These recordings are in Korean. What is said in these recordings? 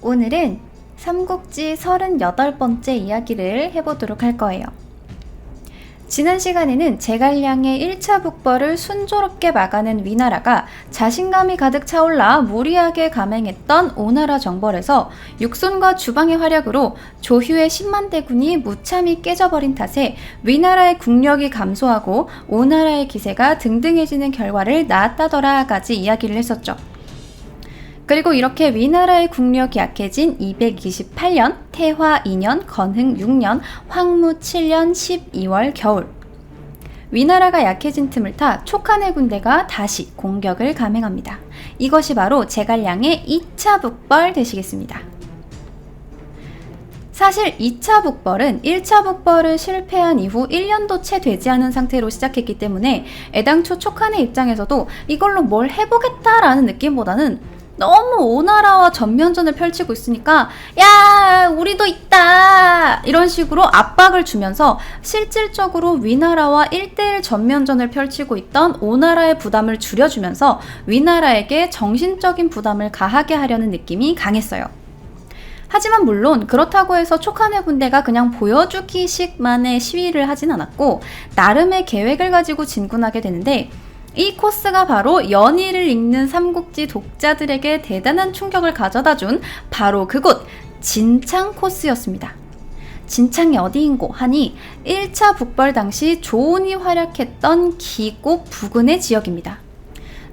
오늘은 삼국지 38번째 이야기를 해보도록 할 거예요. 지난 시간에는 제갈량의 1차 북벌을 순조롭게 막아낸 위나라가 자신감이 가득 차올라 무리하게 감행했던 오나라 정벌에서 육손과 주방의 활약으로 조휴의 10만 대군이 무참히 깨져버린 탓에 위나라의 국력이 감소하고 오나라의 기세가 등등해지는 결과를 낳았다더라까지 이야기를 했었죠. 그리고 이렇게 위나라의 국력이 약해진 228년, 태화 2년, 건흥 6년, 황무 7년 12월 겨울, 위나라가 약해진 틈을 타 촉한의 군대가 다시 공격을 감행합니다. 이것이 바로 제갈량의 2차 북벌 되시겠습니다. 사실 2차 북벌은 1차 북벌을 실패한 이후 1년도 채 되지 않은 상태로 시작했기 때문에 애당초 촉한의 입장에서도 이걸로 뭘 해보겠다라는 느낌보다는 너무 오나라와 전면전을 펼치고 있으니까 야 우리도 있다 이런 식으로 압박을 주면서 실질적으로 위나라와 1대1 전면전을 펼치고 있던 오나라의 부담을 줄여주면서 위나라에게 정신적인 부담을 가하게 하려는 느낌이 강했어요. 하지만 물론 그렇다고 해서 촉한의 군대가 그냥 보여주기식만의 시위를 하진 않았고 나름의 계획을 가지고 진군하게 되는데, 이 코스가 바로 연의를 읽는 삼국지 독자들에게 대단한 충격을 가져다준 바로 그곳 진창 코스였습니다. 진창이 어디인고 하니 1차 북벌 당시 조온이 활약했던 기곡 부근의 지역입니다.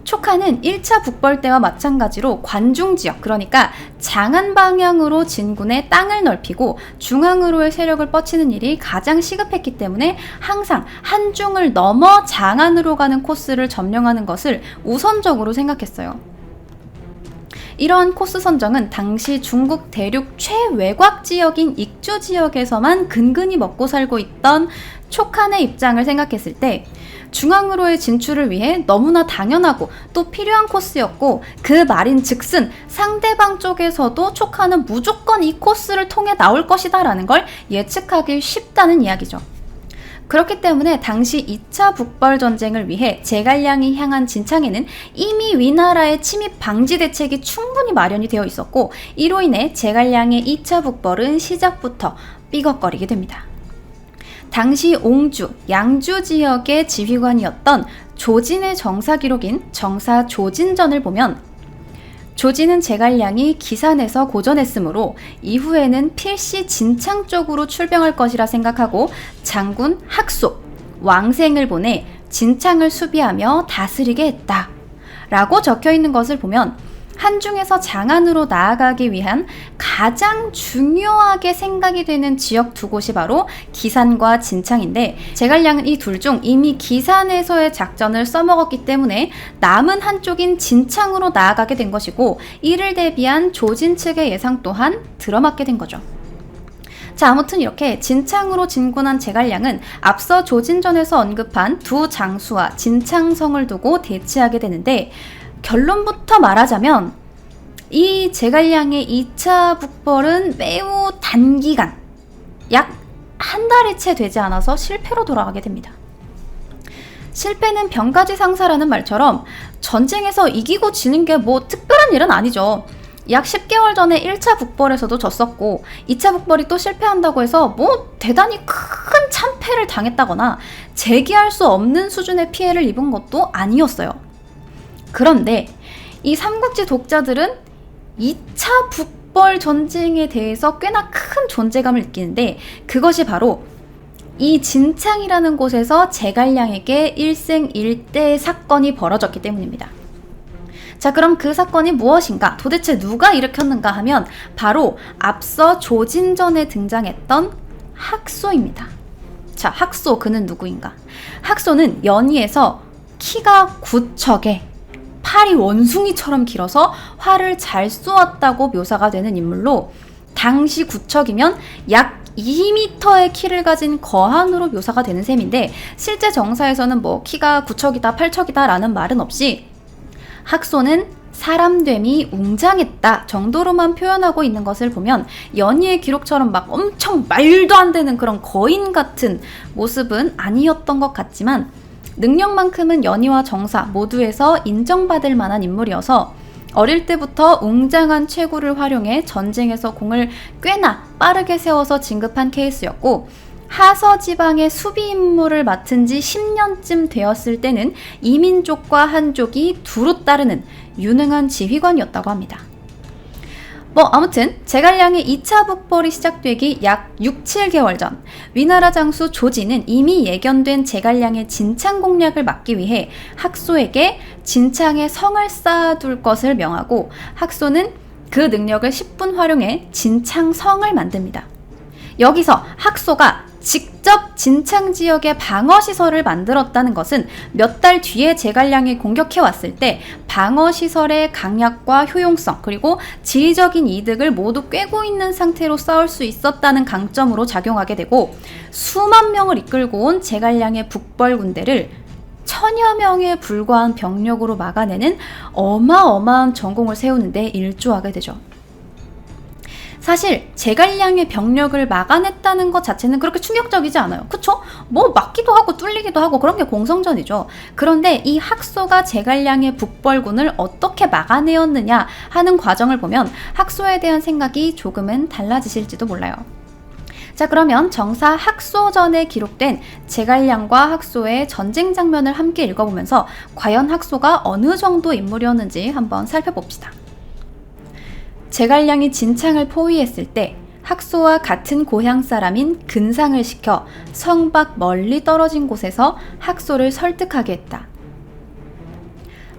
촉한은 1차 북벌 때와 마찬가지로 관중 지역, 그러니까 장안 방향으로 진군해 땅을 넓히고 중앙으로의 세력을 뻗치는 일이 가장 시급했기 때문에 항상 한중을 넘어 장안으로 가는 코스를 점령하는 것을 우선적으로 생각했어요. 이러한 코스 선정은 당시 중국 대륙 최외곽 지역인 익주 지역에서만 근근히 먹고 살고 있던 촉한의 입장을 생각했을 때 중앙으로의 진출을 위해 너무나 당연하고 또 필요한 코스였고, 그 말인 즉슨 상대방 쪽에서도 촉한은 무조건 이 코스를 통해 나올 것이다 라는 걸 예측하기 쉽다는 이야기죠. 그렇기 때문에 당시 2차 북벌 전쟁을 위해 제갈량이 향한 진창에는 이미 위나라의 침입 방지 대책이 충분히 마련이 되어 있었고, 이로 인해 제갈량의 2차 북벌은 시작부터 삐걱거리게 됩니다. 당시 옹주, 양주 지역의 지휘관이었던 조진의 정사 기록인 정사 조진전을 보면, 조진은 제갈량이 기산에서 고전했으므로 이후에는 필시 진창 쪽으로 출병할 것이라 생각하고 장군 학소, 왕생을 보내 진창을 수비하며 다스리게 했다 라고 적혀있는 것을 보면 한중에서 장안으로 나아가기 위한 가장 중요하게 생각이 되는 지역 두 곳이 바로 기산과 진창인데, 제갈량은 이 둘 중 이미 기산에서의 작전을 써먹었기 때문에 남은 한쪽인 진창으로 나아가게 된 것이고, 이를 대비한 조진 측의 예상 또한 들어맞게 된 거죠. 자, 아무튼 이렇게 진창으로 진군한 제갈량은 앞서 조진전에서 언급한 두 장수와 진창성을 두고 대치하게 되는데, 결론부터 말하자면 이 제갈량의 2차 북벌은 매우 단기간, 약 한 달이 채 되지 않아서 실패로 돌아가게 됩니다. 실패는 병가지상사라는 말처럼 전쟁에서 이기고 지는 게 뭐 특별한 일은 아니죠. 약 10개월 전에 1차 북벌에서도 졌었고 2차 북벌이 또 실패한다고 해서 뭐 대단히 큰 참패를 당했다거나 재기할 수 없는 수준의 피해를 입은 것도 아니었어요. 그런데 이 삼국지 독자들은 2차 북벌 전쟁에 대해서 꽤나 큰 존재감을 느끼는데, 그것이 바로 이 진창이라는 곳에서 제갈량에게 일생일대 사건이 벌어졌기 때문입니다. 자, 그럼 그 사건이 무엇인가? 도대체 누가 일으켰는가 하면 바로 앞서 조진전에 등장했던 학소입니다. 자, 학소, 그는 누구인가? 학소는 연의에서 키가 9척에 팔이 원숭이처럼 길어서 활을 잘 쏘았다고 묘사가 되는 인물로, 당시 9척이면 약 2m의 키를 가진 거한으로 묘사가 되는 셈인데, 실제 정사에서는 뭐 키가 9척이다 8척이다 라는 말은 없이 학소는 사람됨이 웅장했다 정도로만 표현하고 있는 것을 보면 연희의 기록처럼 막 엄청 말도 안 되는 그런 거인 같은 모습은 아니었던 것 같지만, 능력만큼은 연희와 정사 모두에서 인정받을 만한 인물이어서 어릴 때부터 웅장한 체구를 활용해 전쟁에서 공을 꽤나 빠르게 세워서 진급한 케이스였고, 하서 지방의 수비 임무를 맡은 지 10년쯤 되었을 때는 이민족과 한족이 두루 따르는 유능한 지휘관이었다고 합니다. 아무튼 제갈량의 2차 북벌이 시작되기 약 6, 7개월 전, 위나라 장수 조지는 이미 예견된 제갈량의 진창 공략을 막기 위해 학소에게 진창에 성을 쌓아둘 것을 명하고, 학소는 그 능력을 10분 활용해 진창성을 만듭니다. 여기서 학소가 직접 진창 지역의 방어시설을 만들었다는 것은 몇 달 뒤에 제갈량이 공격해왔을 때 방어시설의 강약과 효용성, 그리고 지리적인 이득을 모두 꿰고 있는 상태로 싸울 수 있었다는 강점으로 작용하게 되고, 수만 명을 이끌고 온 제갈량의 북벌 군대를 1000여 명에 불과한 병력으로 막아내는 어마어마한 전공을 세우는데 일조하게 되죠. 사실 제갈량의 병력을 막아냈다는 것 자체는 그렇게 충격적이지 않아요. 그쵸? 막기도 하고 뚫리기도 하고 그런 게 공성전이죠. 그런데 이 학소가 제갈량의 북벌군을 어떻게 막아내었느냐 하는 과정을 보면 학소에 대한 생각이 조금은 달라지실지도 몰라요. 자, 그러면 정사 학소전에 기록된 제갈량과 학소의 전쟁 장면을 함께 읽어보면서 과연 학소가 어느 정도 인물이었는지 한번 살펴봅시다. 제갈량이 진창을 포위했을 때 학소와 같은 고향 사람인 근상을 시켜 성 밖 멀리 떨어진 곳에서 학소를 설득하게 했다.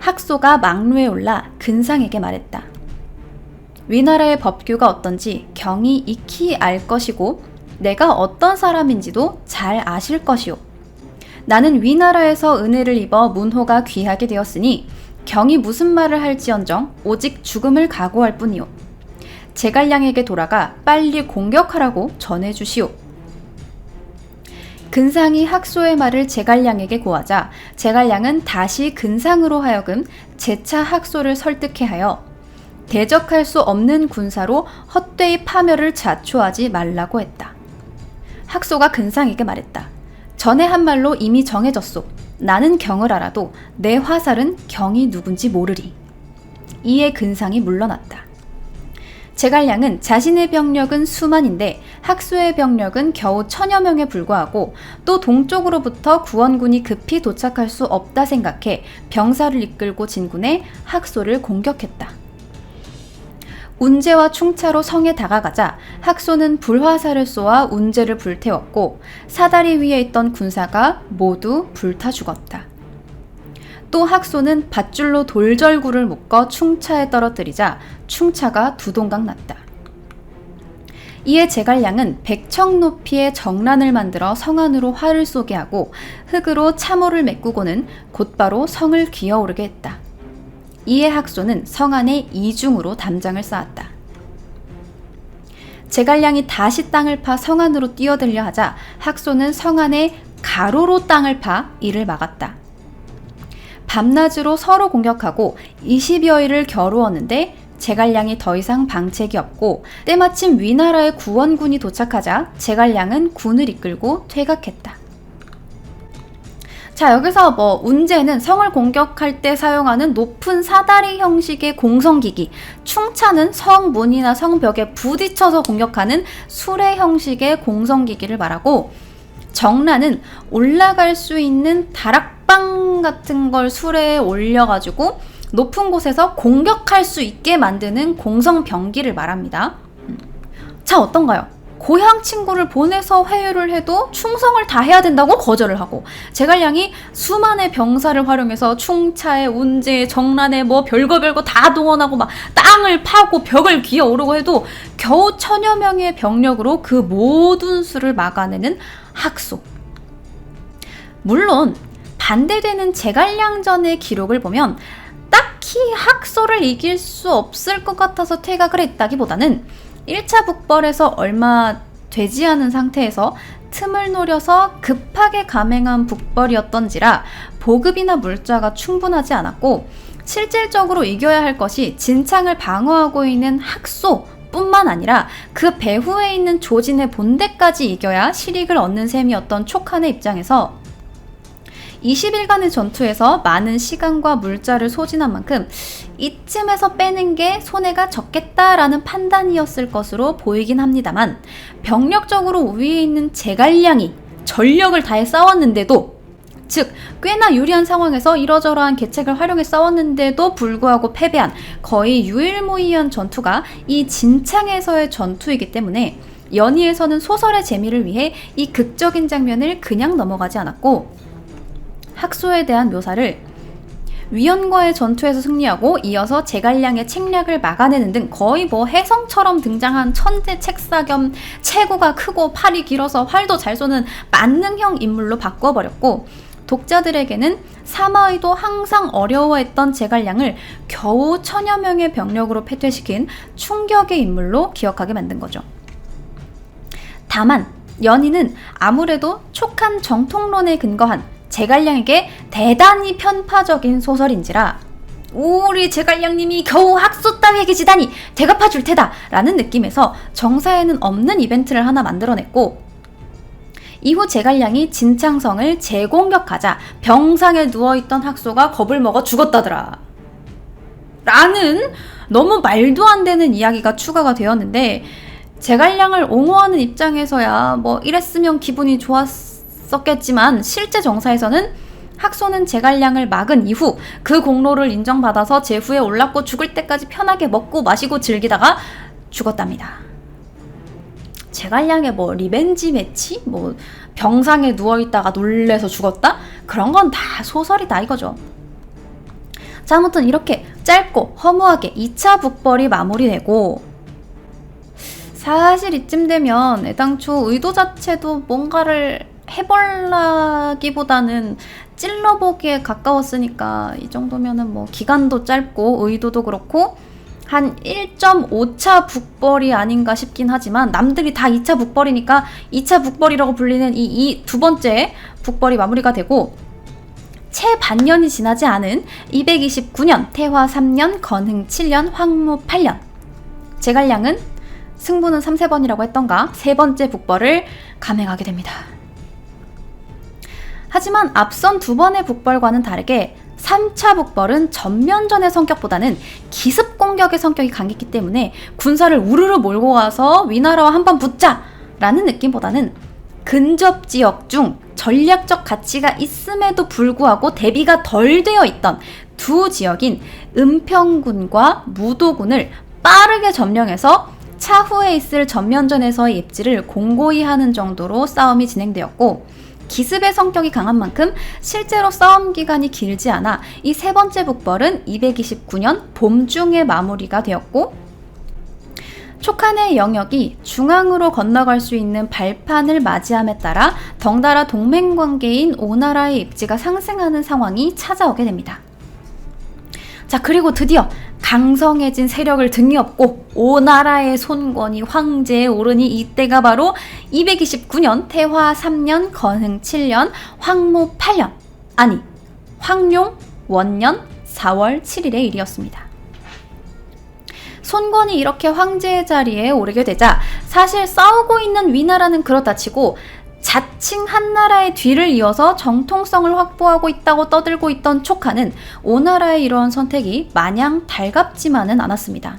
학소가 망루에 올라 근상에게 말했다. 위나라의 법규가 어떤지 경이 익히 알 것이고 내가 어떤 사람인지도 잘 아실 것이오. 나는 위나라에서 은혜를 입어 문호가 귀하게 되었으니 경이 무슨 말을 할지언정 오직 죽음을 각오할 뿐이오. 제갈량에게 돌아가 빨리 공격하라고 전해주시오. 근상이 학소의 말을 제갈량에게 고하자 제갈량은 다시 근상으로 하여금 재차 학소를 설득해 하여 대적할 수 없는 군사로 헛되이 파멸을 자초하지 말라고 했다. 학소가 근상에게 말했다. 전에 한 말로 이미 정해졌소. 나는 경을 알아도 내 화살은 경이 누군지 모르리. 이에 근상이 물러났다. 제갈량은 자신의 병력은 수만인데 학소의 병력은 겨우 1000여 명에 불과하고 또 동쪽으로부터 구원군이 급히 도착할 수 없다 생각해 병사를 이끌고 진군해 학소를 공격했다. 운제와 충차로 성에 다가가자 학소는 불화살을 쏘아 운제를 불태웠고 사다리 위에 있던 군사가 모두 불타 죽었다. 또 학소는 밧줄로 돌절구를 묶어 충차에 떨어뜨리자 충차가 두 동강 났다. 이에 제갈량은 100척 높이의 정란을 만들어 성 안으로 활을 쏘게 하고 흙으로 참호를 메꾸고는 곧바로 성을 기어오르게 했다. 이에 학소는 성 안에 이중으로 담장을 쌓았다. 제갈량이 다시 땅을 파 성 안으로 뛰어들려 하자 학소는 성 안에 가로로 땅을 파 이를 막았다. 밤낮으로 서로 공격하고 20여일을 겨루었는데 제갈량이 더 이상 방책이 없고 때마침 위나라의 구원군이 도착하자 제갈량은 군을 이끌고 퇴각했다. 자, 여기서 운제는 성을 공격할 때 사용하는 높은 사다리 형식의 공성기기, 충차는 성문이나 성벽에 부딪혀서 공격하는 수레 형식의 공성기기를 말하고, 정란은 올라갈 수 있는 다락방 같은 걸 수레에 올려가지고 높은 곳에서 공격할 수 있게 만드는 공성병기를 말합니다. 자, 어떤가요? 고향 친구를 보내서 회유를 해도 충성을 다해야 된다고 거절을 하고, 제갈량이 수만의 병사를 활용해서 충차에 운제에 정란에 별거 다 동원하고 막 땅을 파고 벽을 기어오르고 해도 겨우 1000여 명의 병력으로 그 모든 수를 막아내는 학소. 물론 반대되는 제갈량전의 기록을 보면 딱히 학소를 이길 수 없을 것 같아서 퇴각을 했다기보다는 1차 북벌에서 얼마 되지 않은 상태에서 틈을 노려서 급하게 감행한 북벌이었던지라 보급이나 물자가 충분하지 않았고, 실질적으로 이겨야 할 것이 진창을 방어하고 있는 학소 뿐만 아니라 그 배후에 있는 조진의 본대까지 이겨야 실익을 얻는 셈이었던 촉한의 입장에서 20일간의 전투에서 많은 시간과 물자를 소진한 만큼 이쯤에서 빼는 게 손해가 적겠다라는 판단이었을 것으로 보이긴 합니다만, 병력적으로 우위에 있는 제갈량이 전력을 다해 싸웠는데도, 즉 꽤나 유리한 상황에서 이러저러한 계책을 활용해 싸웠는데도 불구하고 패배한 거의 유일무이한 전투가 이 진창에서의 전투이기 때문에 연희에서는 소설의 재미를 위해 이 극적인 장면을 그냥 넘어가지 않았고, 학소에 대한 묘사를 위원과의 전투에서 승리하고 이어서 제갈량의 책략을 막아내는 등 거의 혜성처럼 등장한 천재 책사 겸 체구가 크고 팔이 길어서 활도 잘 쏘는 만능형 인물로 바꿔버렸고, 독자들에게는 사마의도 항상 어려워했던 제갈량을 겨우 1000여 명의 병력으로 패퇴시킨 충격의 인물로 기억하게 만든 거죠. 다만 연희는 아무래도 촉한 정통론에 근거한 제갈량에게 대단히 편파적인 소설인지라 우리 제갈량님이 겨우 학소 따위에게 지다니 대갚아줄 테다 라는 느낌에서 정사에는 없는 이벤트를 하나 만들어냈고, 이후 제갈량이 진창성을 재공격하자 병상에 누워있던 학소가 겁을 먹어 죽었다더라 라는 너무 말도 안 되는 이야기가 추가가 되었는데, 제갈량을 옹호하는 입장에서야 이랬으면 기분이 좋았었겠지만 실제 정사에서는 학소는 제갈량을 막은 이후 그 공로를 인정받아서 제후에 올랐고 죽을 때까지 편하게 먹고 마시고 즐기다가 죽었답니다. 제갈량의 리벤지 매치? 병상에 누워있다가 놀래서 죽었다? 그런 건 다 소설이다 이거죠. 자, 아무튼 이렇게 짧고 허무하게 2차 북벌이 마무리되고, 사실 이쯤 되면 애당초 의도 자체도 뭔가를 해보라기보다는 찔러보기에 가까웠으니까 이 정도면은 기간도 짧고 의도도 그렇고 한 1.5차 북벌이 아닌가 싶긴 하지만, 남들이 다 2차 북벌이니까 2차 북벌이라고 불리는 이 두 번째 북벌이 마무리가 되고, 채 반년이 지나지 않은 229년 태화 3년 건흥 7년 황무 8년, 제갈량은 승부는 3세번이라고 했던가 세 번째 북벌을 감행하게 됩니다. 하지만 앞선 두 번의 북벌과는 다르게 3차 북벌은 전면전의 성격보다는 기습 공격의 성격이 강했기 때문에 군사를 우르르 몰고 가서 위나라와 한번 붙자 라는 느낌보다는 근접 지역 중 전략적 가치가 있음에도 불구하고 대비가 덜 되어 있던 두 지역인 은평군과 무도군을 빠르게 점령해서 차후에 있을 전면전에서의 입지를 공고히 하는 정도로 싸움이 진행되었고, 기습의 성격이 강한 만큼 실제로 싸움 기간이 길지 않아 이 세 번째 북벌은 229년 봄중에 마무리가 되었고, 촉한의 영역이 중앙으로 건너갈 수 있는 발판을 맞이함에 따라 덩달아 동맹관계인 오나라의 입지가 상승하는 상황이 찾아오게 됩니다. 자, 그리고 드디어 강성해진 세력을 등에 업고 오나라의 손권이 황제에 오르니 이때가 바로 229년 태화 3년 건흥 7년 황무 8년, 아니 황룡 원년 4월 7일의 일이었습니다. 손권이 이렇게 황제의 자리에 오르게 되자 사실 싸우고 있는 위나라는 그렇다 치고 자칭 한나라의 뒤를 이어서 정통성을 확보하고 있다고 떠들고 있던 촉한은 오나라의 이러한 선택이 마냥 달갑지만은 않았습니다.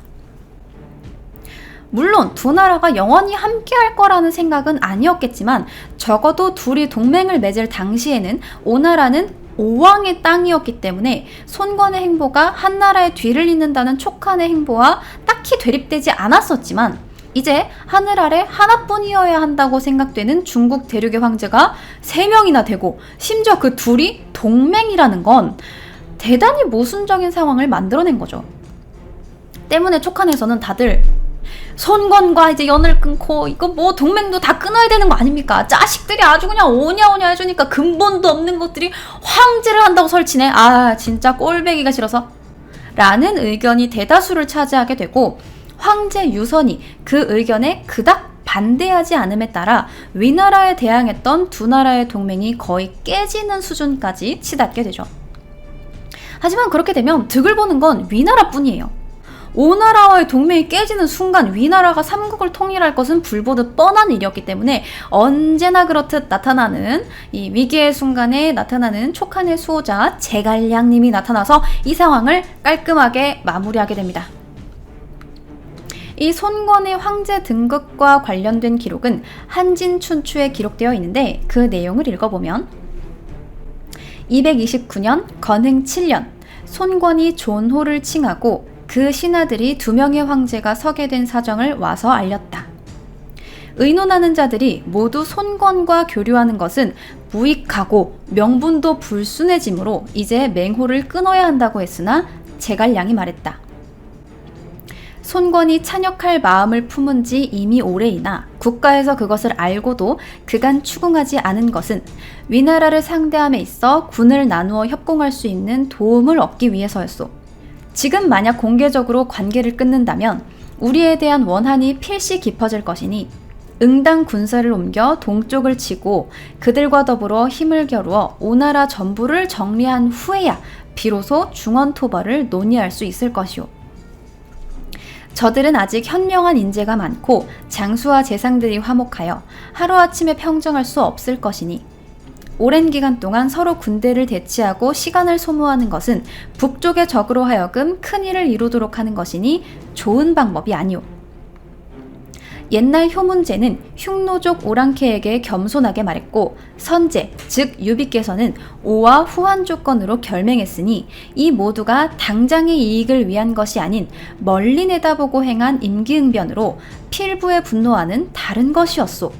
물론 두 나라가 영원히 함께할 거라는 생각은 아니었겠지만, 적어도 둘이 동맹을 맺을 당시에는 오나라는 오왕의 땅이었기 때문에 손권의 행보가 한나라의 뒤를 잇는다는 촉한의 행보와 딱히 대립되지 않았었지만, 이제 하늘 아래 하나뿐이어야 한다고 생각되는 중국 대륙의 황제가 3명이나 되고 심지어 그 둘이 동맹이라는 건 대단히 모순적인 상황을 만들어낸 거죠. 때문에 촉한에서는 다들 손권과 이제 연을 끊고 이거 동맹도 다 끊어야 되는 거 아닙니까? 자식들이 아주 그냥 오냐오냐 해주니까 근본도 없는 것들이 황제를 한다고 설치네. 아, 진짜 꼴배기가 싫어서 라는 의견이 대다수를 차지하게 되고, 황제 유선이 그 의견에 그닥 반대하지 않음에 따라 위나라에 대항했던 두 나라의 동맹이 거의 깨지는 수준까지 치닫게 되죠. 하지만 그렇게 되면 득을 보는 건 위나라뿐이에요. 오나라와의 동맹이 깨지는 순간 위나라가 삼국을 통일할 것은 불보듯 뻔한 일이었기 때문에 언제나 그렇듯 나타나는 이 위기의 순간에 나타나는 촉한의 수호자 제갈량님이 나타나서 이 상황을 깔끔하게 마무리하게 됩니다. 이 손권의 황제 등극과 관련된 기록은 한진춘추에 기록되어 있는데 그 내용을 읽어보면 229년 건흥 7년 손권이 존호를 칭하고 그 신하들이 2명의 황제가 서게 된 사정을 와서 알렸다. 의논하는 자들이 모두 손권과 교류하는 것은 무익하고 명분도 불순해지므로 이제 맹호를 끊어야 한다고 했으나 제갈량이 말했다. 손권이 찬역할 마음을 품은 지 이미 오래이나 국가에서 그것을 알고도 그간 추궁하지 않은 것은 위나라를 상대함에 있어 군을 나누어 협공할 수 있는 도움을 얻기 위해서였소. 지금 만약 공개적으로 관계를 끊는다면 우리에 대한 원한이 필시 깊어질 것이니 응당 군사를 옮겨 동쪽을 치고 그들과 더불어 힘을 겨루어 오나라 전부를 정리한 후에야 비로소 중원토벌을 논의할 수 있을 것이오. 저들은 아직 현명한 인재가 많고 장수와 재상들이 화목하여 하루아침에 평정할 수 없을 것이니 오랜 기간 동안 서로 군대를 대치하고 시간을 소모하는 것은 북쪽의 적으로 하여금 큰일을 이루도록 하는 것이니 좋은 방법이 아니오. 옛날 효문제는 흉노족 오랑캐에게 겸손하게 말했고 선제, 즉 유비께서는 오와 후한 조건으로 결맹했으니 이 모두가 당장의 이익을 위한 것이 아닌 멀리 내다보고 행한 임기응변으로 필부의 분노와는 다른 것이었소.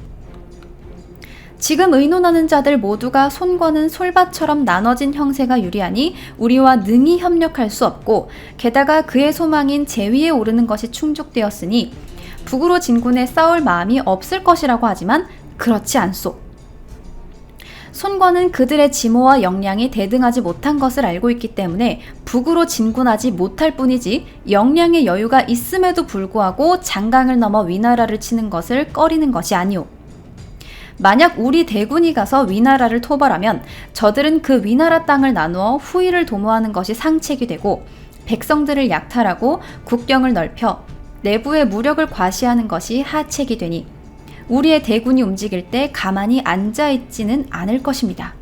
지금 의논하는 자들 모두가 손권은 솔밭처럼 나눠진 형세가 유리하니 우리와 능히 협력할 수 없고 게다가 그의 소망인 제위에 오르는 것이 충족되었으니 북으로 진군해 싸울 마음이 없을 것이라고 하지만 그렇지 않소. 손권은 그들의 지모와 역량이 대등하지 못한 것을 알고 있기 때문에 북으로 진군하지 못할 뿐이지 역량의 여유가 있음에도 불구하고 장강을 넘어 위나라를 치는 것을 꺼리는 것이 아니오. 만약 우리 대군이 가서 위나라를 토벌하면 저들은 그 위나라 땅을 나누어 후위를 도모하는 것이 상책이 되고 백성들을 약탈하고 국경을 넓혀 내부의 무력을 과시하는 것이 하책이 되니 우리의 대군이 움직일 때 가만히 앉아있지는 않을 것입니다.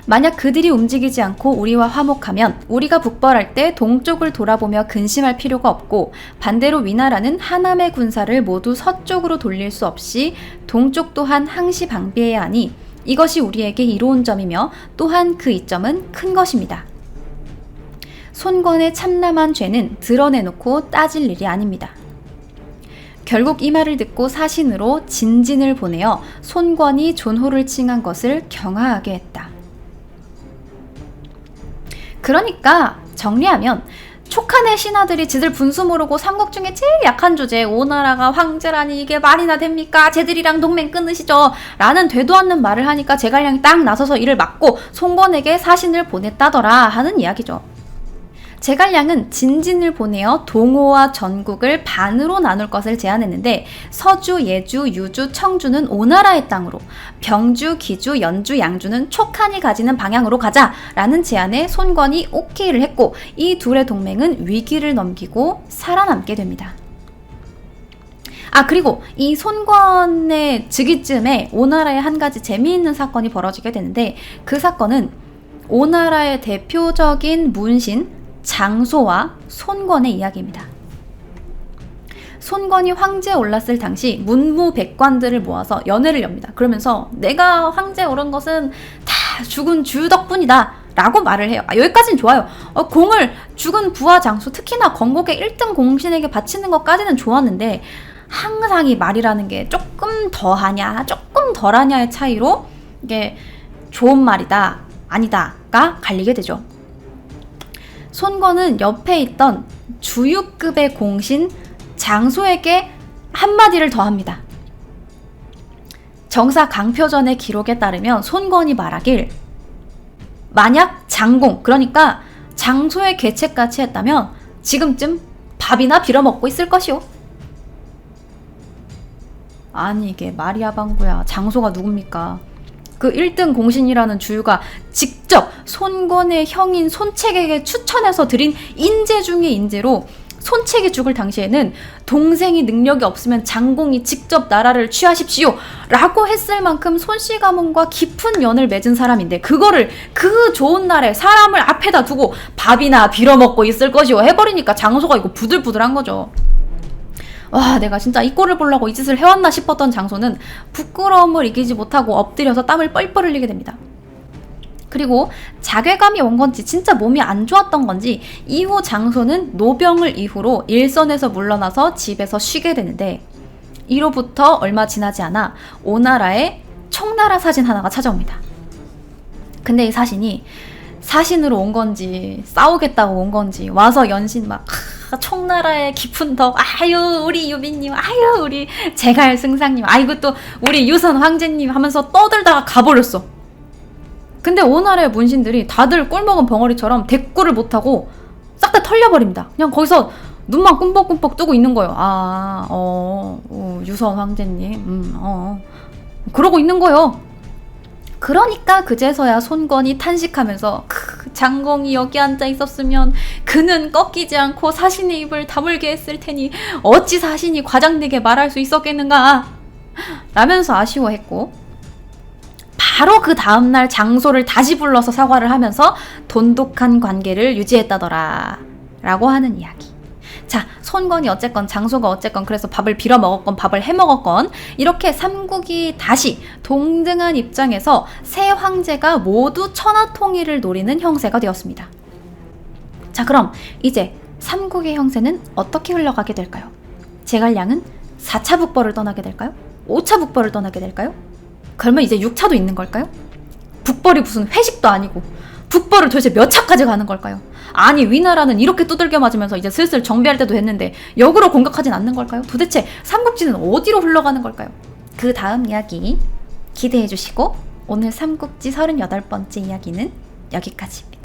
만약 그들이 움직이지 않고 우리와 화목하면 우리가 북벌할 때 동쪽을 돌아보며 근심할 필요가 없고 반대로 위나라는 하남의 군사를 모두 서쪽으로 돌릴 수 없이 동쪽 또한 항시 방비해야 하니 이것이 우리에게 이로운 점이며 또한 그 이점은 큰 것입니다. 손권의 참남한 죄는 드러내놓고 따질 일이 아닙니다. 결국 이 말을 듣고 사신으로 진진을 보내어 손권이 존호를 칭한 것을 경하하게 했다. 그러니까 정리하면 촉한의 신하들이 지들 분수 모르고 삼국 중에 제일 약한 주제에 오나라가 황제라니 이게 말이나 됩니까? 쟤들이랑 동맹 끊으시죠? 라는 되도 않는 말을 하니까 제갈량이 딱 나서서 이를 막고 손권에게 사신을 보냈다더라 하는 이야기죠. 제갈량은 진진을 보내어 동호와 전국을 반으로 나눌 것을 제안했는데 서주, 예주, 유주, 청주는 오나라의 땅으로 병주, 기주, 연주, 양주는 촉한이 가지는 방향으로 가자라는 제안에 손권이 오케이를 했고 이 둘의 동맹은 위기를 넘기고 살아남게 됩니다. 그리고 이 손권의 즉위쯤에 오나라에 한 가지 재미있는 사건이 벌어지게 되는데 그 사건은 오나라의 대표적인 문신 장소와 손권의 이야기입니다. 손권이 황제에 올랐을 당시 문무백관들을 모아서 연회를 엽니다. 그러면서 내가 황제에 오른 것은 다 죽은 주 덕분이다 라고 말을 해요. 여기까지는 좋아요. 공을 죽은 부하 장수 특히나 건국의 1등 공신에게 바치는 것까지는 좋았는데 항상 이 말이라는 게 조금 더하냐 조금 덜하냐의 차이로 이게 좋은 말이다 아니다가 갈리게 되죠. 손권은 옆에 있던 주유급의 공신 장소에게 한마디를 더합니다. 정사 강표전의 기록에 따르면 손권이 말하길 만약 장공, 그러니까 장소의 계책같이 했다면 지금쯤 밥이나 빌어먹고 있을 것이오. 아니 이게 말이야 방구야. 장소가 누굽니까? 그 1등 공신이라는 주유가 직접 손권의 형인 손책에게 추천해서 드린 인재 중의 인재로 손책이 죽을 당시에는 동생이 능력이 없으면 장공이 직접 나라를 취하십시오 라고 했을 만큼 손씨 가문과 깊은 연을 맺은 사람인데 그거를 그 좋은 날에 사람을 앞에다 두고 밥이나 빌어먹고 있을 것이오 해버리니까 장소가 이거 부들부들한 거죠. 와, 내가 진짜 이 꼴을 보려고 이 짓을 해왔나 싶었던 장소는 부끄러움을 이기지 못하고 엎드려서 땀을 뻘뻘 흘리게 됩니다. 그리고 자괴감이 온 건지 진짜 몸이 안 좋았던 건지 이후 장소는 노병을 이후로 일선에서 물러나서 집에서 쉬게 되는데 이로부터 얼마 지나지 않아 오나라에 총나라 사신 하나가 찾아옵니다. 근데 이 사신이 사신으로 온 건지 싸우겠다고 온 건지 와서 연신 막 총나라의 깊은 덕 아유 우리 유빈님 아유 우리 제갈 승상님 아이고 또 우리 유선 황제님 하면서 떠들다가 가버렸어. 근데 오나라의 문신들이 다들 꿀먹은 벙어리처럼 대꾸를 못하고 싹 다 털려버립니다. 그냥 거기서 눈만 꿈뻑꿈뻑 뜨고 있는 거예요. 유선 황제님 그러고 있는 거예요. 그러니까 그제서야 손권이 탄식하면서 장공이 여기 앉아 있었으면 그는 꺾이지 않고 사신의 입을 다물게 했을 테니 어찌 사신이 과장되게 말할 수 있었겠는가 라면서 아쉬워했고 바로 그 다음날 장소를 다시 불러서 사과를 하면서 돈독한 관계를 유지했다더라 라고 하는 이야기. 자, 손권이 어쨌건 장소가 어쨌건 그래서 밥을 빌어 먹었건 밥을 해 먹었건 이렇게 삼국이 다시 동등한 입장에서 세 황제가 모두 천하통일을 노리는 형세가 되었습니다. 자, 그럼 이제 삼국의 형세는 어떻게 흘러가게 될까요? 제갈량은 4차 북벌을 떠나게 될까요? 5차 북벌을 떠나게 될까요? 그러면 이제 6차도 있는 걸까요? 북벌이 무슨 회식도 아니고 북벌을 도대체 몇 차까지 가는 걸까요? 아니 위나라는 이렇게 두들겨 맞으면서 이제 슬슬 정비할 때도 했는데 역으로 공격하진 않는 걸까요? 도대체 삼국지는 어디로 흘러가는 걸까요? 그 다음 이야기 기대해 주시고 오늘 삼국지 38번째 이야기는 여기까지입니다.